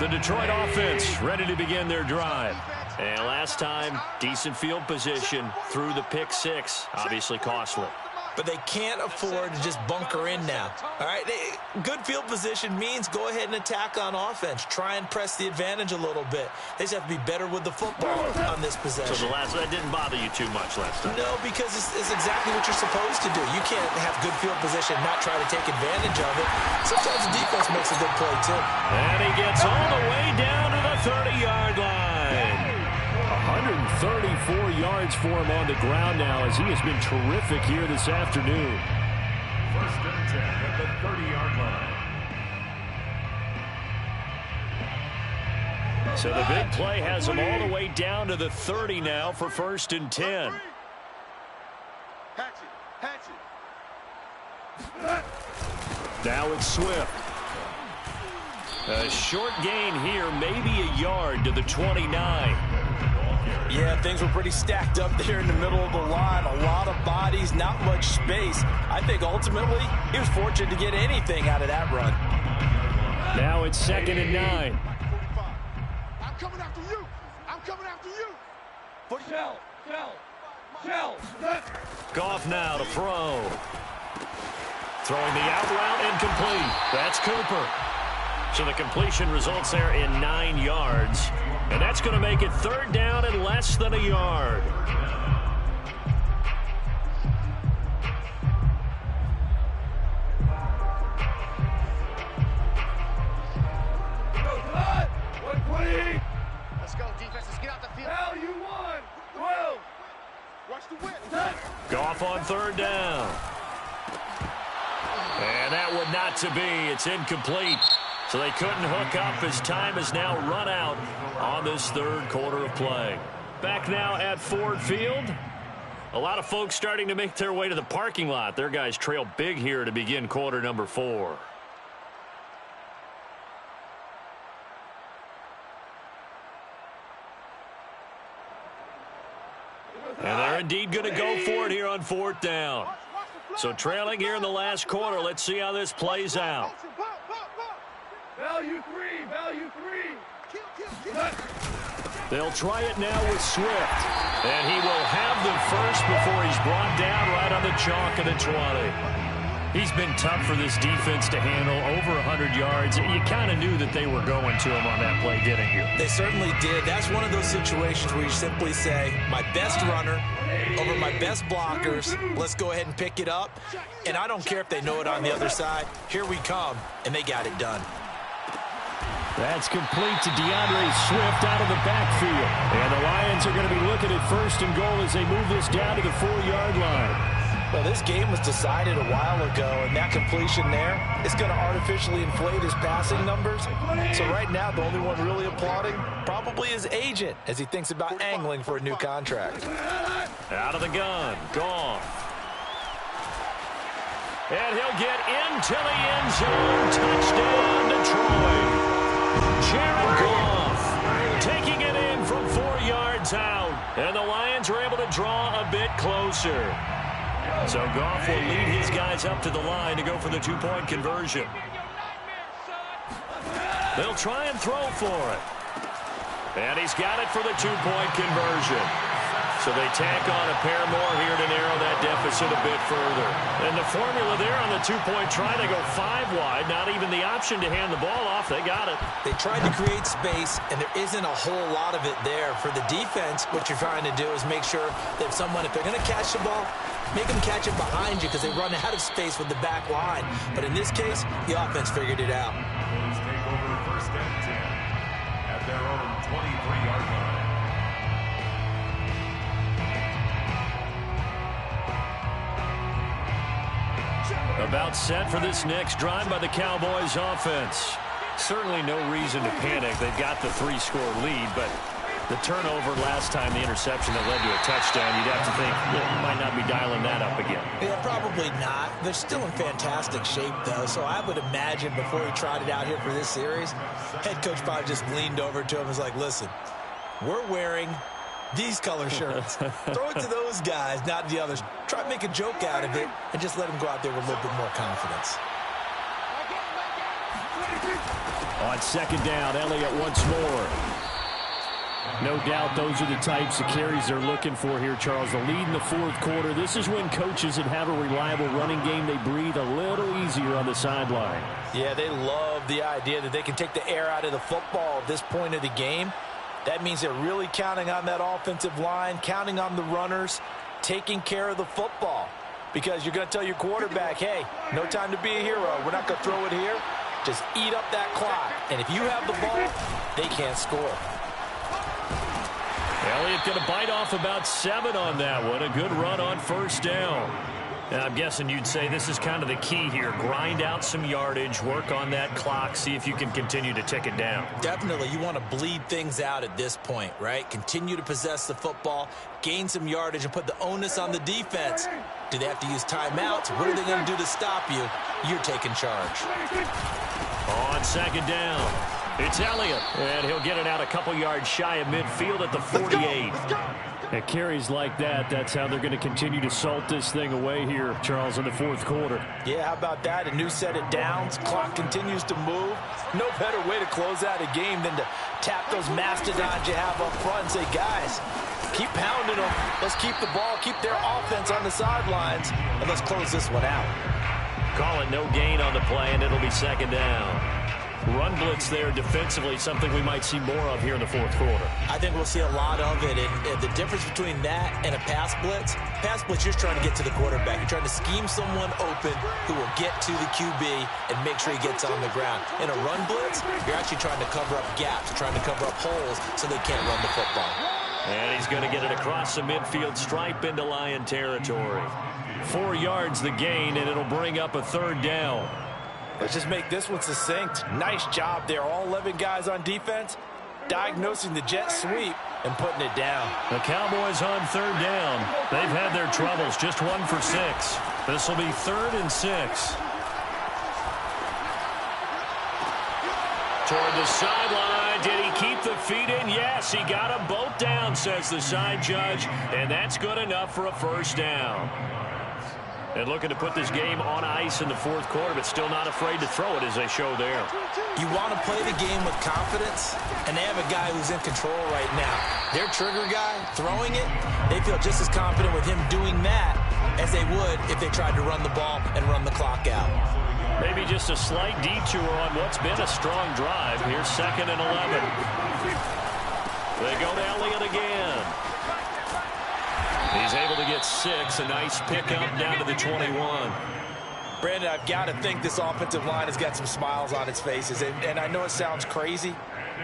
The Detroit offense ready to begin their drive. And last time, decent field position through the pick 6. Obviously costly. But they can't afford to just bunker in now. All right, good field position means go ahead and attack on offense. Try and press the advantage a little bit. They just have to be better with the football on this possession. So that didn't bother you too much last time? No, because it's exactly what you're supposed to do. You can't have good field position and not try to take advantage of it. Sometimes the defense makes a good play, too. And he gets all the way down to the 30-yard line. 134 yards for him on the ground now as he has been terrific here this afternoon. 1st and 10 at the 30-yard line. So the big play has him all the way down to the 30 now for 1st and 10. Now it's Swift. A short gain here, maybe a yard to the 29. Yeah, things were pretty stacked up there in the middle of the line. A lot of bodies, not much space. I think ultimately he was fortunate to get anything out of that run. Now it's 2nd and 9. I'm coming after you. I'm coming after you. Shell. Goff now to throw. Throwing the out route incomplete. That's Cooper. So the completion results there in 9 yards. And that's going to make it 3rd down and less than a yard. Let's go, defense. Let's get out the field. Hell, you won. 12. Watch the whip. Goff on 3rd down. And that one not to be. It's incomplete. So they couldn't hook up as time has now run out on this 3rd quarter of play. Back now at Ford Field. A lot of folks starting to make their way to the parking lot. Their guys trail big here to begin quarter number 4. And they're indeed going to go for it here on 4th down. So trailing here in the last quarter. Let's see how this plays out. Value 3. They'll try it now with Swift. And he will have the first before he's brought down right on the chalk of the 20. He's been tough for this defense to handle, over 100 yards. You kind of knew that they were going to him on that play, didn't you? They certainly did. That's one of those situations where you simply say, my best runner over my best blockers. Let's go ahead and pick it up. And I don't care if they know it on the other side. Here we come, and they got it done. That's complete to DeAndre Swift out of the backfield. And the Lions are going to be looking at 1st and goal as they move this down to the 4-yard line. Well, this game was decided a while ago, and that completion there is going to artificially inflate his passing numbers. So right now, the only one really applauding probably his agent as he thinks about angling for a new contract. Out of the gun, Goff. And he'll get into the end zone. Touchdown, Detroit. Jared Goff taking it in from 4 yards out. And the Lions are able to draw a bit closer. So Goff will lead his guys up to the line to go for the 2-point conversion. They'll try and throw for it. And he's got it for the 2-point conversion. So they tack on a pair more here to narrow that deficit a bit further. And the formula there on the 2-point try, they go 5 wide. Not even the option to hand the ball off. They got it. They tried to create space, and there isn't a whole lot of it there. For the defense, what you're trying to do is make sure that someone, if they're going to catch the ball, make them catch it behind you because they run out of space with the back line. But in this case, the offense figured it out. Let's take over first and 10 at their own 23-yard line. About set for this next drive by the Cowboys offense. Certainly no reason to panic. They've got the 3-score lead, but the turnover last time, the interception that led to a touchdown, you'd have to think you might not be dialing that up again. Yeah, probably not. They're still in fantastic shape, though, so I would imagine before he tried it out here for this series, head coach probably just leaned over to him and was like, listen, we're wearing these color shirts. Throw it to those guys, not the others. Try to make a joke out of it and just let them go out there with a little bit more confidence. On second down, Elliott once more. No doubt those are the types of carries they're looking for here, Charles. The lead in the fourth quarter. This is when coaches that have a reliable running game, they breathe a little easier on the sideline. Yeah, they love the idea that they can take the air out of the football at this point of the game. That means they're really counting on that offensive line, counting on the runners, taking care of the football. Because you're going to tell your quarterback, hey, no time to be a hero. We're not going to throw it here. Just eat up that clock. And if you have the ball, they can't score. Elliott going to bite off about 7 on that one. A good run on first down. And I'm guessing you'd say this is kind of the key here. Grind out some yardage, work on that clock, see if you can continue to tick it down. Definitely. You want to bleed things out at this point, right? Continue to possess the football, gain some yardage, and put the onus on the defense. Do they have to use timeouts? What are they going to do to stop you? You're taking charge. On second down, it's Elliott. And he'll get it out a couple yards shy of midfield at the 48. At carries like that, that's how they're going to continue to salt this thing away here, Charles, in the fourth quarter. Yeah, how about that? A new set of downs. Clock continues to move. No better way to close out a game than to tap those mastodons you have up front and say, guys, keep pounding them. Let's keep the ball, keep their offense on the sidelines, and let's close this one out. Call it no gain on the play, and it'll be second down. Run blitz there defensively, something we might see more of here in the fourth quarter. I think we'll see a lot of it. And the difference between that and a pass blitz, you're just trying to get to the quarterback. You're trying to scheme someone open who will get to the QB and make sure he gets on the ground. In a run blitz, you're actually trying to cover up gaps, trying to cover up holes so they can't run the football. And he's going to get it across the midfield stripe into Lion territory. 4 yards the gain, and it'll bring up a third down. Let's just make this one succinct. Nice job there. All 11 guys on defense diagnosing the jet sweep and putting it down. The Cowboys on third down. They've had their troubles. Just 1 for 6. This will be 3rd and 6. Toward the sideline. Did he keep the feet in? Yes, he got them both down, says the side judge. And that's good enough for a first down. And looking to put this game on ice in the fourth quarter, but still not afraid to throw it as they show there. You want to play the game with confidence, and they have a guy who's in control right now. Their trigger guy, throwing it, they feel just as confident with him doing that as they would if they tried to run the ball and run the clock out. Maybe just a slight detour on what's been a strong drive. Here's 2nd and 11. They go to Elliott again. He's able to get 6. A nice pickup down to the 21. Brandon, I've got to think this offensive line has got some smiles on its faces. And I know it sounds crazy,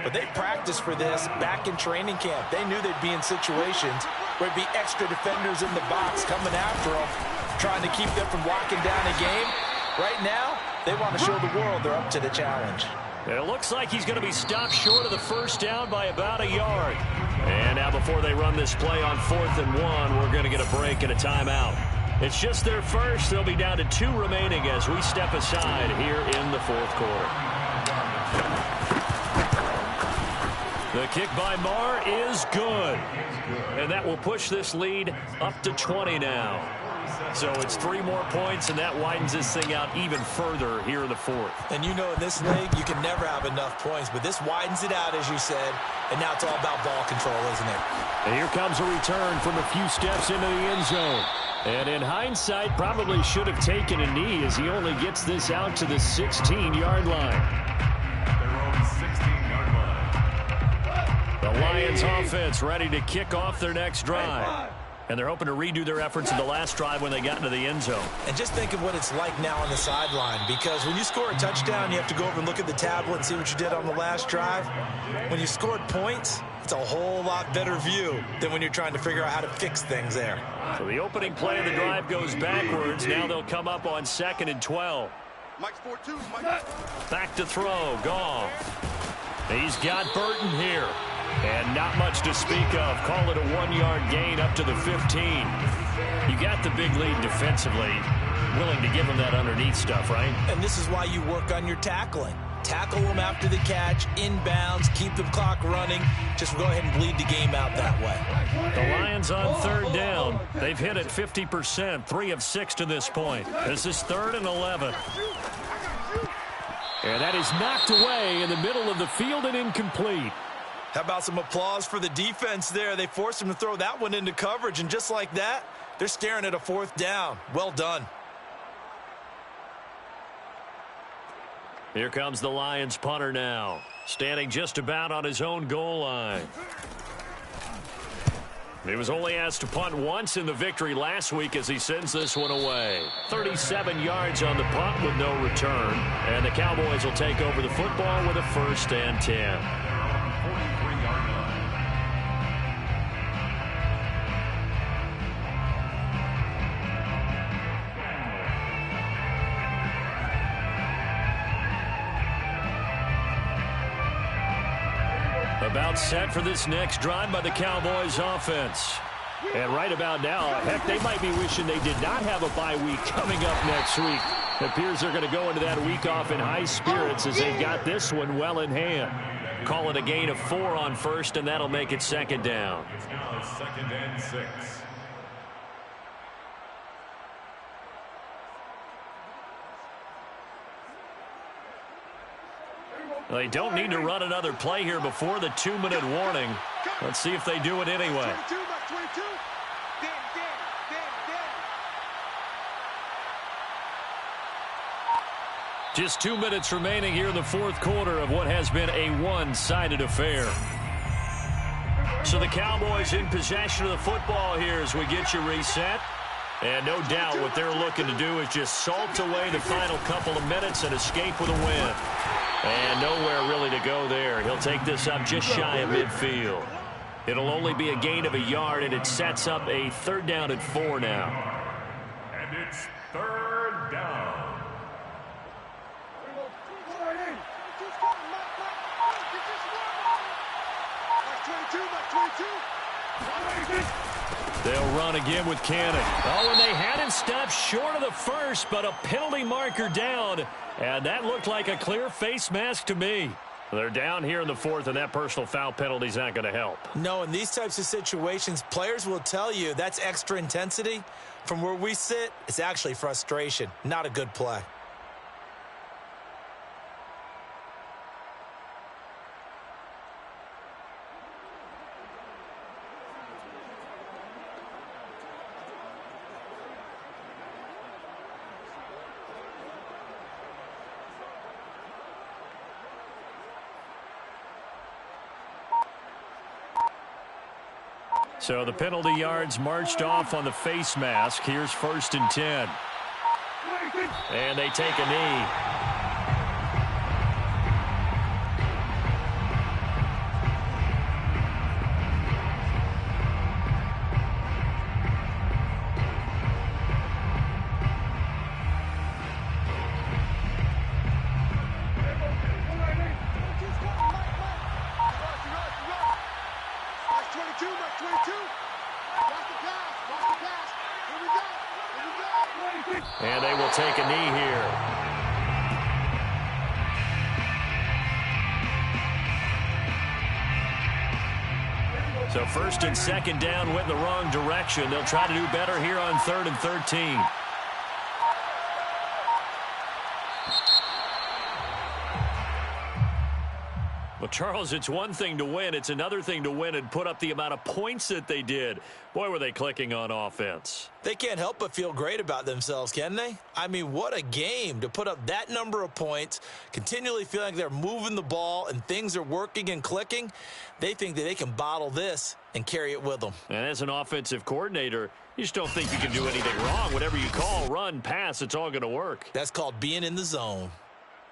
but they practiced for this back in training camp. They knew they'd be in situations where it'd be extra defenders in the box coming after them, trying to keep them from locking down a game. Right now, they want to show the world they're up to the challenge. It looks like he's going to be stopped short of the first down by about a yard. And now before they run this play on 4th and 1, we're going to get a break and a timeout. It's just their first. They'll be down to 2 remaining as we step aside here in the fourth quarter. The kick by Marr is good. And that will push this lead up to 20 now. So it's 3 more points, and that widens this thing out even further here in the fourth. And you know in this league, you can never have enough points, but this widens it out, as you said, and now it's all about ball control, isn't it? And here comes a return from a few steps into the end zone. And in hindsight, probably should have taken a knee as he only gets this out to the 16-yard line. Their own 16-yard line. The Lions offense ready to kick off their next drive. And they're hoping to redo their efforts in the last drive when they got into the end zone. And just think of what it's like now on the sideline, because when you score a touchdown, you have to go over and look at the tablet and see what you did on the last drive. When you scored points, it's a whole lot better view than when you're trying to figure out how to fix things there. So the opening play of the drive goes backwards. Now they'll come up on 2nd and 12. Mike's 4-2. Mike. Back to throw. Goff. He's got Burton here. And not much to speak of. Call it a 1-yard gain up to the 15. You got the big lead defensively. Willing to give them that underneath stuff, right? And this is why you work on your tackling. Tackle them after the catch, inbounds, keep the clock running. Just go ahead and bleed the game out that way. The Lions on 3rd down. They've hit it 50%, 3 of 6 to this point. This is 3rd and 11. And that is knocked away in the middle of the field and incomplete. How about some applause for the defense there? They forced him to throw that one into coverage, and just like that, they're staring at a 4th down. Well done. Here comes the Lions punter now, standing just about on his own goal line. He was only asked to punt once in the victory last week as he sends this one away. 37 yards on the punt with no return, and the Cowboys will take over the football with a 1st and 10. About set for this next drive by the Cowboys offense. And right about now, heck, they might be wishing they did not have a bye week coming up next week. It appears they're going to go into that week off in high spirits as they've got this one well in hand. Call it a gain of 4 on 1st, and that'll make it 2nd down. It's now 2nd and 6. They don't need to run another play here before the 2-minute warning. Let's see if they do it anyway. Just 2 minutes remaining here in the fourth quarter of what has been a one-sided affair. So the Cowboys in possession of the football here as we get you reset. And no doubt what they're looking to do is just salt away the final couple of minutes and escape with a win. And nowhere really to go there. He'll take this up just shy of midfield. It'll only be a gain of a yard, and it sets up a 3rd down and 4 now. And it's 3rd down. They'll run again with Cannon. Oh, and they had him stopped short of the first, but a penalty marker down. And that looked like a clear face mask to me. They're down here in the fourth, and that personal foul penalty is not going to help. No, in these types of situations, players will tell you that's extra intensity. From where we sit, it's actually frustration, not a good play. So the penalty yards marched off on the face mask. Here's 1st and 10. And they take a knee. And they will take a knee here. So first and second down went in the wrong direction. They'll try to do better here on 3rd and 13. Well, Charles, it's one thing to win. It's another thing to win and put up the amount of points that they did. Boy, were they clicking on offense. They can't help but feel great about themselves, can they? I mean, what a game to put up that number of points, continually feeling like they're moving the ball and things are working and clicking. They think that they can bottle this and carry it with them. And as an offensive coordinator, you just don't think you can do anything wrong. Whatever you call, run, pass, it's all going to work. That's called being in the zone.